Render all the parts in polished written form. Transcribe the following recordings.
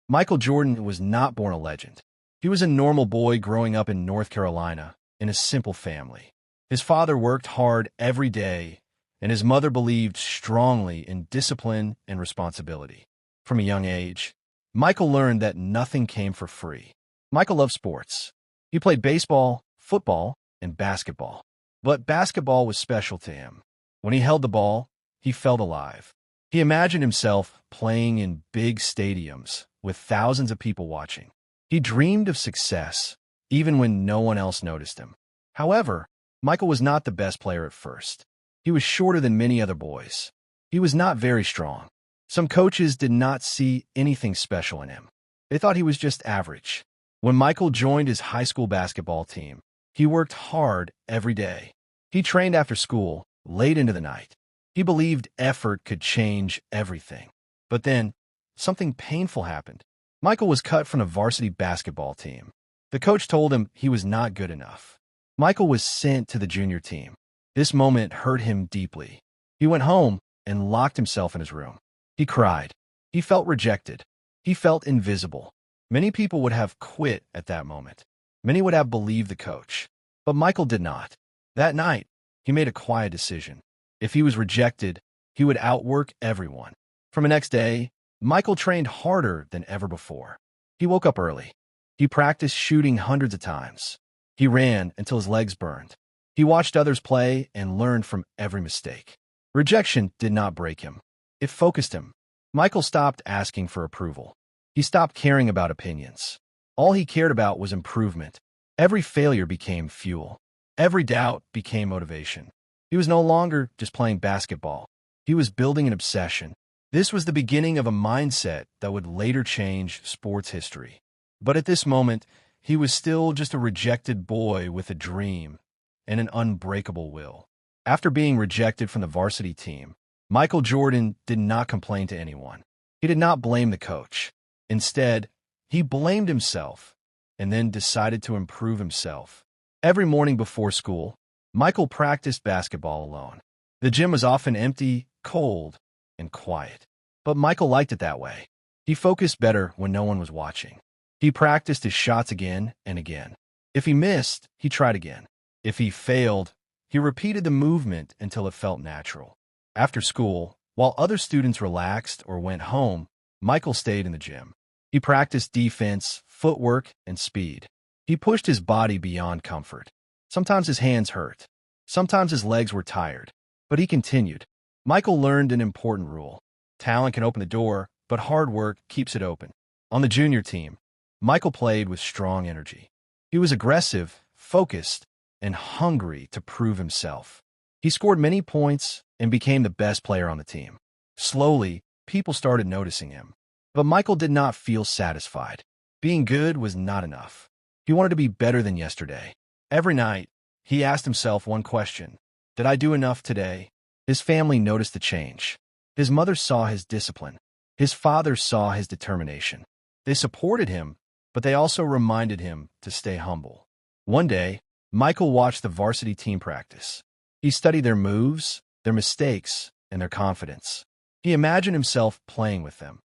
Michael Jordan was not born a legend. He was a normal boy growing up in North Carolina in a simple family. His father worked hard every day, and his mother believed strongly in discipline and responsibility. From a young age, Michael learned that nothing came for free. Michael loved sports. He played baseball, football, and basketball. But basketball was special to him. When he held the ball, he felt alive. He imagined himself playing in big stadiums with thousands of people watching. He dreamed of success, even when no one else noticed him. However, Michael was not the best player at first. He was shorter than many other boys. He was not very strong. Some coaches did not see anything special in him. They thought he was just average. When Michael joined his high school basketball team, he worked hard every day. He trained after school, late into the night. He believed effort could change everything. But then, something painful happened. Michael was cut from the varsity basketball team. The coach told him he was not good enough. Michael was sent to the junior team. This moment hurt him deeply. He went home and locked himself in his room. He cried. He felt rejected. He felt invisible. Many people would have quit at that moment. Many would have believed the coach. But Michael did not. That night, he made a quiet decision. If he was rejected, he would outwork everyone. From the next day, Michael trained harder than ever before. He woke up early. He practiced shooting hundreds of times. He ran until his legs burned. He watched others play and learned from every mistake. Rejection did not break him. It focused him. Michael stopped asking for approval. He stopped caring about opinions. All he cared about was improvement. Every failure became fuel. Every doubt became motivation. He was no longer just playing basketball. He was building an obsession. This was the beginning of a mindset that would later change sports history. But at this moment, he was still just a rejected boy with a dream and an unbreakable will. After being rejected from the varsity team, Michael Jordan did not complain to anyone. He did not blame the coach. Instead, he blamed himself and then decided to improve himself. Every morning before school, Michael practiced basketball alone. The gym was often empty, cold, and quiet. But Michael liked it that way. He focused better when no one was watching. He practiced his shots again and again. If he missed, he tried again. If he failed, he repeated the movement until it felt natural. After school, while other students relaxed or went home, Michael stayed in the gym. He practiced defense, footwork, and speed. He pushed his body beyond comfort. Sometimes his hands hurt. Sometimes his legs were tired. But he continued. Michael learned an important rule. Talent can open the door, but hard work keeps it open. On the junior team, Michael played with strong energy. He was aggressive, focused, and hungry to prove himself. He scored many points and became the best player on the team. Slowly, people started noticing him. But Michael did not feel satisfied. Being good was not enough. He wanted to be better than yesterday. Every night, he asked himself one question. Did I do enough today? His family noticed the change. His mother saw his discipline. His father saw his determination. They supported him, but they also reminded him to stay humble. One day, Michael watched the varsity team practice. He studied their moves, their mistakes, and their confidence. He imagined himself playing with them,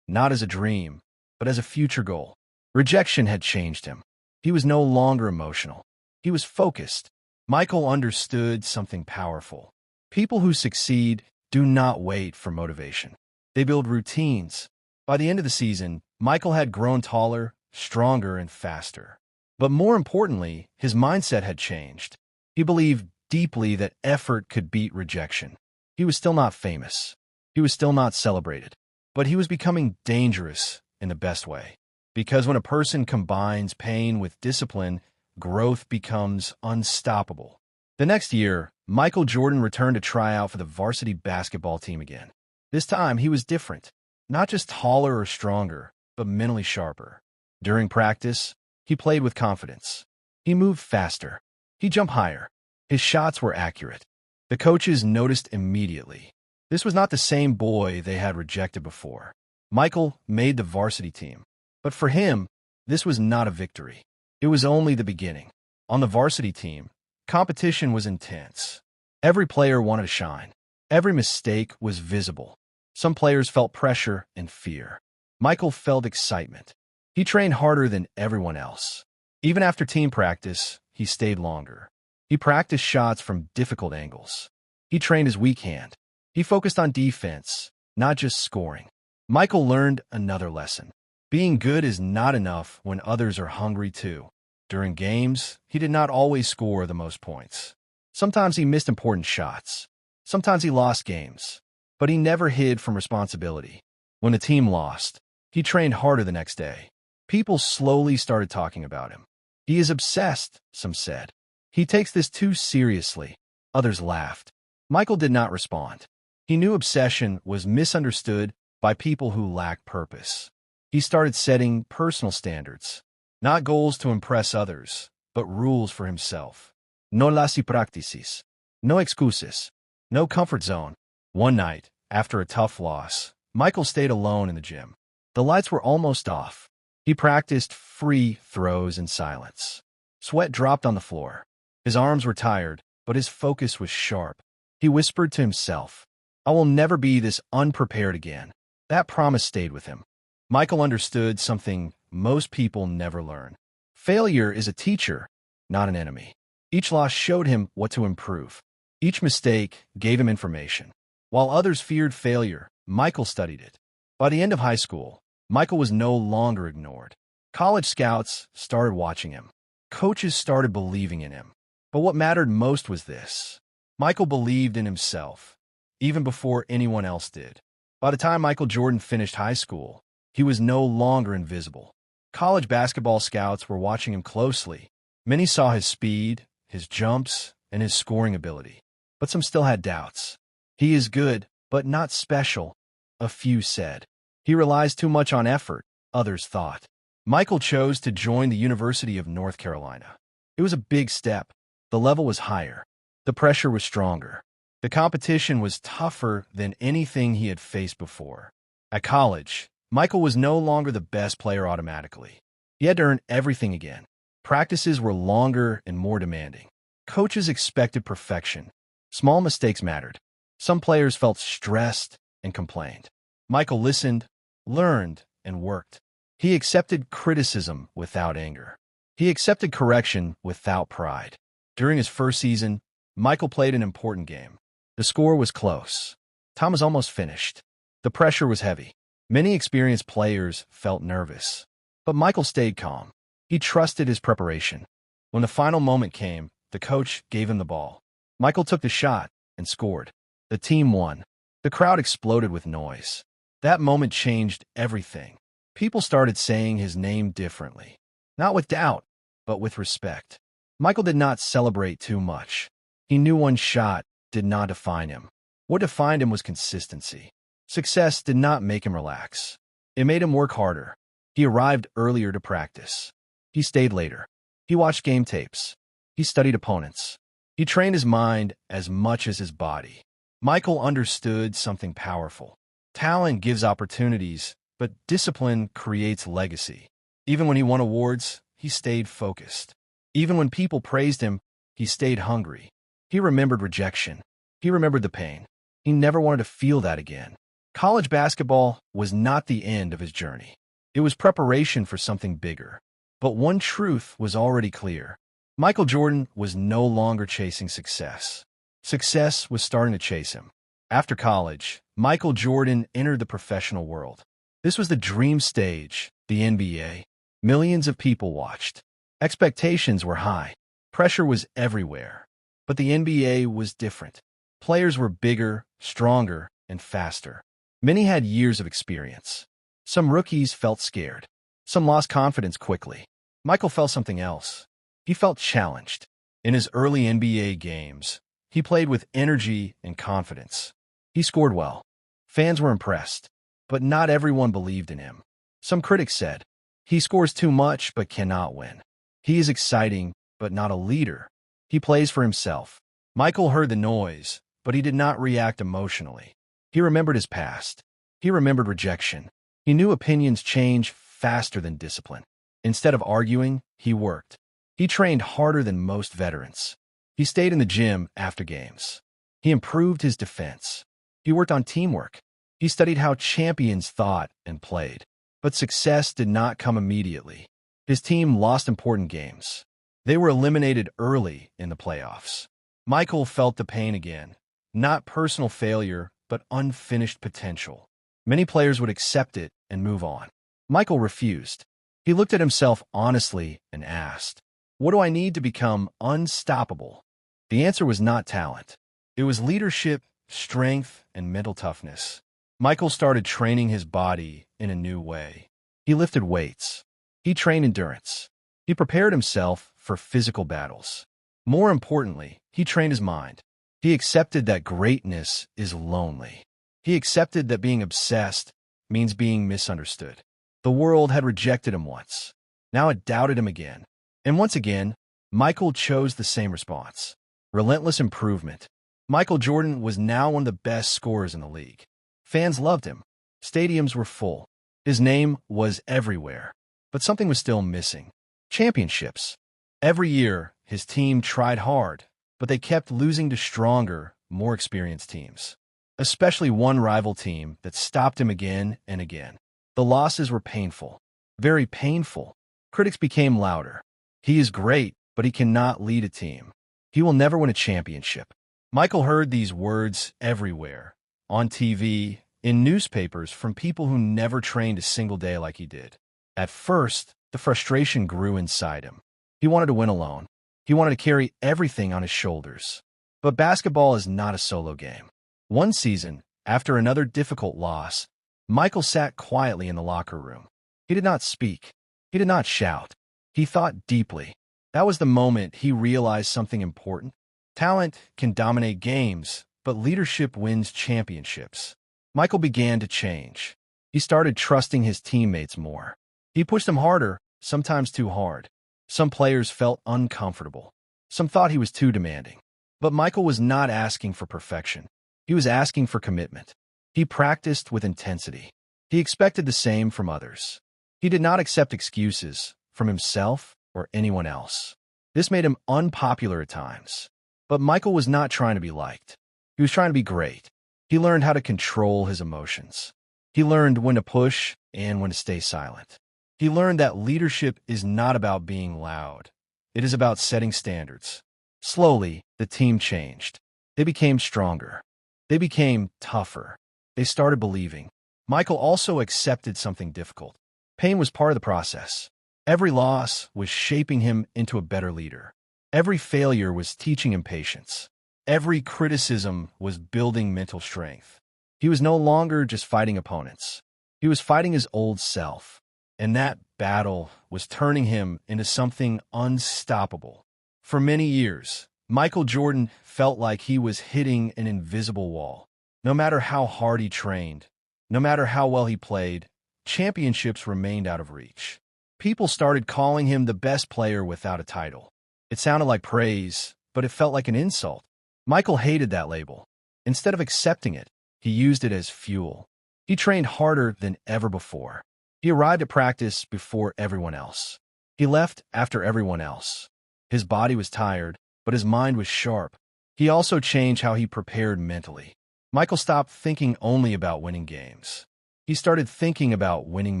not as a dream, but as a future goal. Rejection had changed him. He was no longer emotional. He was focused. Michael understood something powerful. People who succeed do not wait for motivation. They build routines. By the end of the season, Michael had grown taller, stronger, and faster. But more importantly, his mindset had changed. He believed deeply that effort could beat rejection. He was still not famous. He was still not celebrated. But he was becoming dangerous in the best way. Because when a person combines pain with discipline, growth becomes unstoppable. The next year, Michael Jordan returned to try out for the varsity basketball team again. This time, he was different. Not just taller or stronger, but mentally sharper. During practice, he played with confidence. He moved faster. He jumped higher. His shots were accurate. The coaches noticed immediately. This was not the same boy they had rejected before. Michael made the varsity team. But for him, this was not a victory. It was only the beginning. On the varsity team, competition was intense. Every player wanted to shine. Every mistake was visible. Some players felt pressure and fear. Michael felt excitement. He trained harder than everyone else. Even after team practice, he stayed longer. He practiced shots from difficult angles. He trained his weak hand. He focused on defense, not just scoring. Michael learned another lesson. Being good is not enough when others are hungry too. During games, he did not always score the most points. Sometimes he missed important shots. Sometimes he lost games. But he never hid from responsibility. When the team lost, he trained harder the next day. People slowly started talking about him. He is obsessed, some said. He takes this too seriously. Others laughed. Michael did not respond. He knew obsession was misunderstood by people who lacked purpose. He started setting personal standards, not goals to impress others, but rules for himself. No las practices, no excuses, no comfort zone. One night, after a tough loss, Michael stayed alone in the gym. The lights were almost off. He practiced free throws in silence. Sweat dropped on the floor. His arms were tired, but his focus was sharp. He whispered to himself, "I will never be this unprepared again." That promise stayed with him. Michael understood something most people never learn. Failure is a teacher, not an enemy. Each loss showed him what to improve. Each mistake gave him information. While others feared failure, Michael studied it. By the end of high school, Michael was no longer ignored. College scouts started watching him. Coaches started believing in him. But what mattered most was this. Michael believed in himself, even before anyone else did. By the time Michael Jordan finished high school, he was no longer invisible. College basketball scouts were watching him closely. Many saw his speed, his jumps, and his scoring ability. But some still had doubts. He is good, but not special, a few said. He relies too much on effort, others thought. Michael chose to join the University of North Carolina. It was a big step. The level was higher. The pressure was stronger. The competition was tougher than anything he had faced before. At college, Michael was no longer the best player automatically. He had to earn everything again. Practices were longer and more demanding. Coaches expected perfection. Small mistakes mattered. Some players felt stressed and complained. Michael listened, learned, and worked. He accepted criticism without anger. He accepted correction without pride. During his first season, Michael played an important game. The score was close. Time was almost finished. The pressure was heavy. Many experienced players felt nervous. But Michael stayed calm. He trusted his preparation. When the final moment came, the coach gave him the ball. Michael took the shot and scored. The team won. The crowd exploded with noise. That moment changed everything. People started saying his name differently. Not with doubt, but with respect. Michael did not celebrate too much. He knew one shot did not define him. What defined him was consistency. Success did not make him relax. It made him work harder. He arrived earlier to practice. He stayed later. He watched game tapes. He studied opponents. He trained his mind as much as his body. Michael understood something powerful. Talent gives opportunities, but discipline creates legacy. Even when he won awards, he stayed focused. Even when people praised him, he stayed hungry. He remembered rejection. He remembered the pain. He never wanted to feel that again. College basketball was not the end of his journey. It was preparation for something bigger. But one truth was already clear. Michael Jordan was no longer chasing success. Success was starting to chase him. After college, Michael Jordan entered the professional world. This was the dream stage, the NBA. Millions of people watched. Expectations were high. Pressure was everywhere. But the NBA was different. Players were bigger, stronger, and faster. Many had years of experience. Some rookies felt scared. Some lost confidence quickly. Michael felt something else. He felt challenged. In his early NBA games, he played with energy and confidence. He scored well. Fans were impressed. But not everyone believed in him. Some critics said, "He scores too much but cannot win. He is exciting, but not a leader. He plays for himself." Michael heard the noise, but he did not react emotionally. He remembered his past. He remembered rejection. He knew opinions change faster than discipline. Instead of arguing, he worked. He trained harder than most veterans. He stayed in the gym after games. He improved his defense. He worked on teamwork. He studied how champions thought and played. But success did not come immediately. His team lost important games. They were eliminated early in the playoffs. Michael felt the pain again. Not personal failure, but unfinished potential. Many players would accept it and move on. Michael refused. He looked at himself honestly and asked, "What do I need to become unstoppable?" The answer was not talent. It was leadership, strength, and mental toughness. Michael started training his body in a new way. He lifted weights. He trained endurance. He prepared himself for physical battles. More importantly, he trained his mind. He accepted that greatness is lonely. He accepted that being obsessed means being misunderstood. The world had rejected him once. Now it doubted him again. And once again, Michael chose the same response. Relentless improvement. Michael Jordan was now one of the best scorers in the league. Fans loved him. Stadiums were full. His name was everywhere. But something was still missing. Championships. Every year, his team tried hard, but they kept losing to stronger, more experienced teams. Especially one rival team that stopped him again and again. The losses were painful. Very painful. Critics became louder. He is great, but he cannot lead a team. He will never win a championship. Michael heard these words everywhere. On TV, in newspapers, from people who never trained a single day like he did. At first, the frustration grew inside him. He wanted to win alone. He wanted to carry everything on his shoulders. But basketball is not a solo game. One season, after another difficult loss, Michael sat quietly in the locker room. He did not speak. He did not shout. He thought deeply. That was the moment he realized something important. Talent can dominate games, but leadership wins championships. Michael began to change. He started trusting his teammates more. He pushed them harder, sometimes too hard. Some players felt uncomfortable. Some thought he was too demanding. But Michael was not asking for perfection. He was asking for commitment. He practiced with intensity. He expected the same from others. He did not accept excuses from himself or anyone else. This made him unpopular at times. But Michael was not trying to be liked. He was trying to be great. He learned how to control his emotions. He learned when to push and when to stay silent. He learned that leadership is not about being loud. It is about setting standards. Slowly, the team changed. They became stronger. They became tougher. They started believing. Michael also accepted something difficult. Pain was part of the process. Every loss was shaping him into a better leader. Every failure was teaching him patience. Every criticism was building mental strength. He was no longer just fighting opponents. He was fighting his old self. And that battle was turning him into something unstoppable. For many years, Michael Jordan felt like he was hitting an invisible wall. No matter how hard he trained, no matter how well he played, championships remained out of reach. People started calling him the best player without a title. It sounded like praise, but it felt like an insult. Michael hated that label. Instead of accepting it, he used it as fuel. He trained harder than ever before. He arrived at practice before everyone else. He left after everyone else. His body was tired, but his mind was sharp. He also changed how he prepared mentally. Michael stopped thinking only about winning games. He started thinking about winning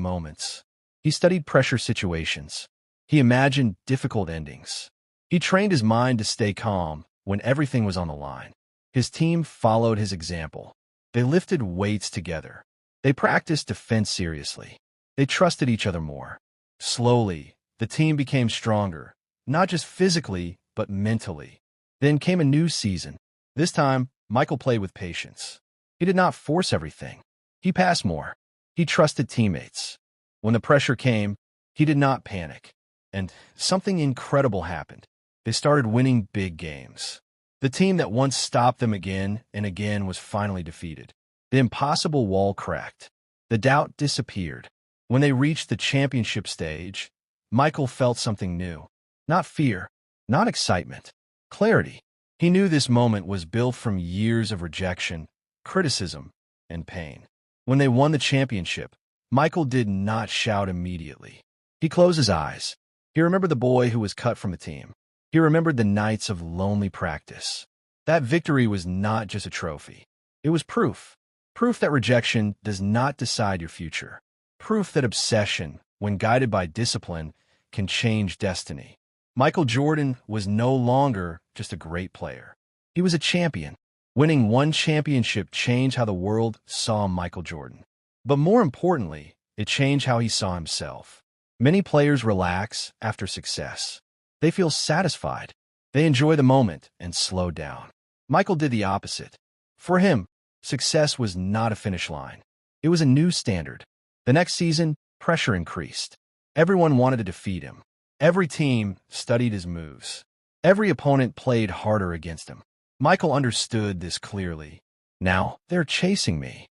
moments. He studied pressure situations. He imagined difficult endings. He trained his mind to stay calm when everything was on the line. His team followed his example. They lifted weights together. They practiced defense seriously. They trusted each other more. Slowly, the team became stronger, not just physically, but mentally. Then came a new season. This time, Michael played with patience. He did not force everything. He passed more. He trusted teammates. When the pressure came, he did not panic. And something incredible happened. They started winning big games. The team that once stopped them again and again was finally defeated. The impossible wall cracked. The doubt disappeared. When they reached the championship stage, Michael felt something new. Not fear, not excitement, clarity. He knew this moment was built from years of rejection, criticism, and pain. When they won the championship, Michael did not shout immediately. He closed his eyes. He remembered the boy who was cut from the team. He remembered the nights of lonely practice. That victory was not just a trophy. It was proof. Proof that rejection does not decide your future. Proof that obsession, when guided by discipline, can change destiny. Michael Jordan was no longer just a great player. He was a champion. Winning one championship changed how the world saw Michael Jordan. But more importantly, it changed how he saw himself. Many players relax after success. They feel satisfied. They enjoy the moment and slow down. Michael did the opposite. For him, success was not a finish line. It was a new standard. The next season, pressure increased. Everyone wanted to defeat him. Every team studied his moves. Every opponent played harder against him. Michael understood this clearly. Now, they're chasing me.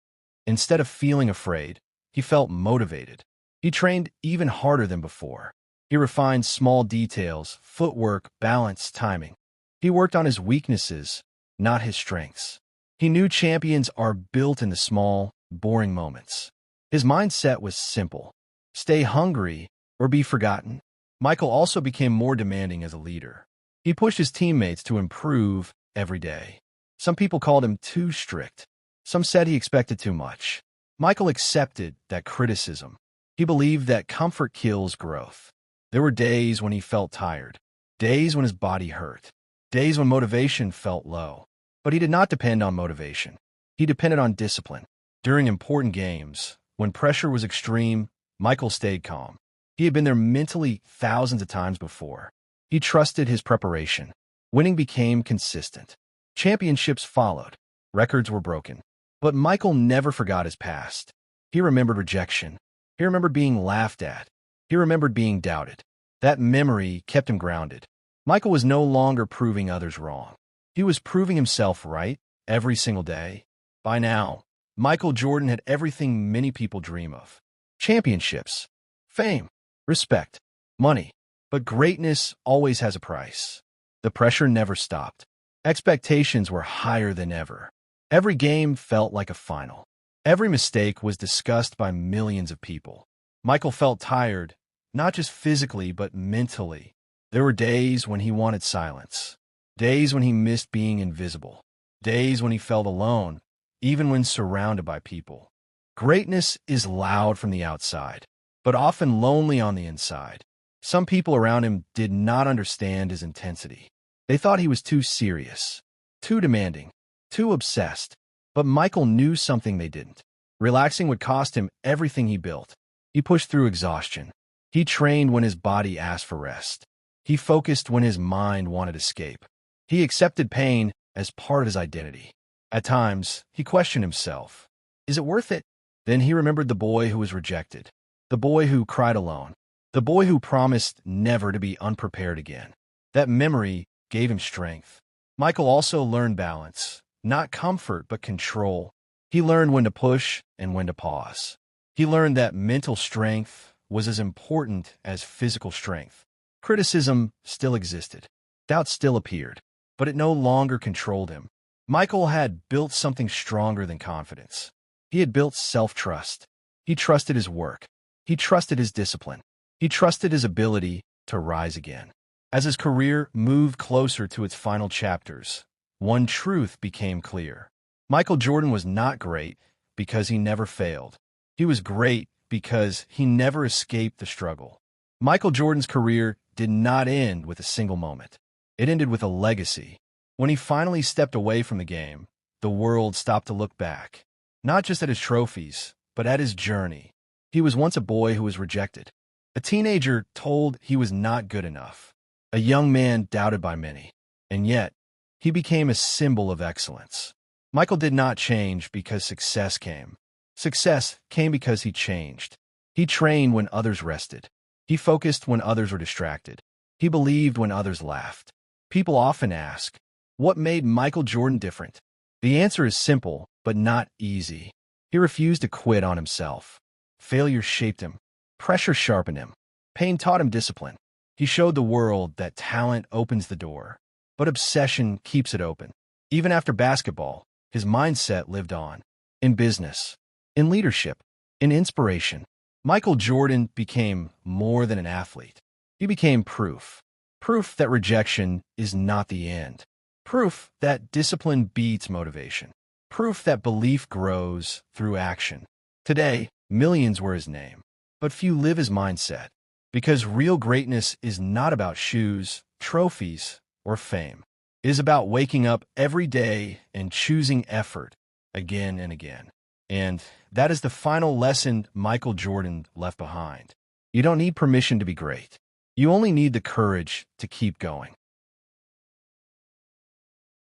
Instead of feeling afraid, he felt motivated. He trained even harder than before. He refined small details, footwork, balance, timing. He worked on his weaknesses, not his strengths. He knew champions are built in the small, boring moments. His mindset was simple: stay hungry or be forgotten. Michael also became more demanding as a leader. He pushed his teammates to improve every day. Some people called him too strict. Some said he expected too much. Michael accepted that criticism. He believed that comfort kills growth. There were days when he felt tired, days when his body hurt, days when motivation felt low. But he did not depend on motivation. He depended on discipline. During important games, when pressure was extreme, Michael stayed calm. He had been there mentally thousands of times before. He trusted his preparation. Winning became consistent. Championships followed. Records were broken. But Michael never forgot his past. He remembered rejection. He remembered being laughed at. He remembered being doubted. That memory kept him grounded. Michael was no longer proving others wrong. He was proving himself right every single day. By now, Michael Jordan had everything many people dream of: championships, fame, respect, money. But greatness always has a price. The pressure never stopped. Expectations were higher than ever. Every game felt like a final. Every mistake was discussed by millions of people. Michael felt tired, not just physically, but mentally. There were days when he wanted silence. Days when he missed being invisible. Days when he felt alone, even when surrounded by people. Greatness is loud from the outside, but often lonely on the inside. Some people around him did not understand his intensity. They thought he was too serious, too demanding, too obsessed. But Michael knew something they didn't. Relaxing would cost him everything he built. He pushed through exhaustion. He trained when his body asked for rest. He focused when his mind wanted escape. He accepted pain as part of his identity. At times, he questioned himself. Is it worth it? Then he remembered the boy who was rejected, the boy who cried alone, the boy who promised never to be unprepared again. That memory gave him strength. Michael also learned balance, not comfort, but control. He learned when to push and when to pause. He learned that mental strength was as important as physical strength. Criticism still existed. Doubt still appeared, but it no longer controlled him. Michael had built something stronger than confidence. He had built self-trust. He trusted his work. He trusted his discipline. He trusted his ability to rise again. As his career moved closer to its final chapters, one truth became clear. Michael Jordan was not great because he never failed. He was great because he never escaped the struggle. Michael Jordan's career did not end with a single moment. It ended with a legacy. When he finally stepped away from the game, the world stopped to look back, not just at his trophies, but at his journey. He was once a boy who was rejected, a teenager told he was not good enough, a young man doubted by many, and yet he became a symbol of excellence. Michael did not change because success came. Success came because he changed. He trained when others rested. He focused when others were distracted. He believed when others laughed. People often ask, what made Michael Jordan different? The answer is simple, but not easy. He refused to quit on himself. Failure shaped him. Pressure sharpened him. Pain taught him discipline. He showed the world that talent opens the door, but obsession keeps it open. Even after basketball, his mindset lived on. In business, in leadership, in inspiration, Michael Jordan became more than an athlete. He became proof. Proof that rejection is not the end. Proof that discipline beats motivation. Proof that belief grows through action. Today, Millions were his name, but few live his mindset. Because real greatness is not about shoes, trophies, or fame. It is about waking up every day and choosing effort again and again. And that is the final lesson Michael Jordan left behind. You don't need permission to be great. You only need the courage to keep going.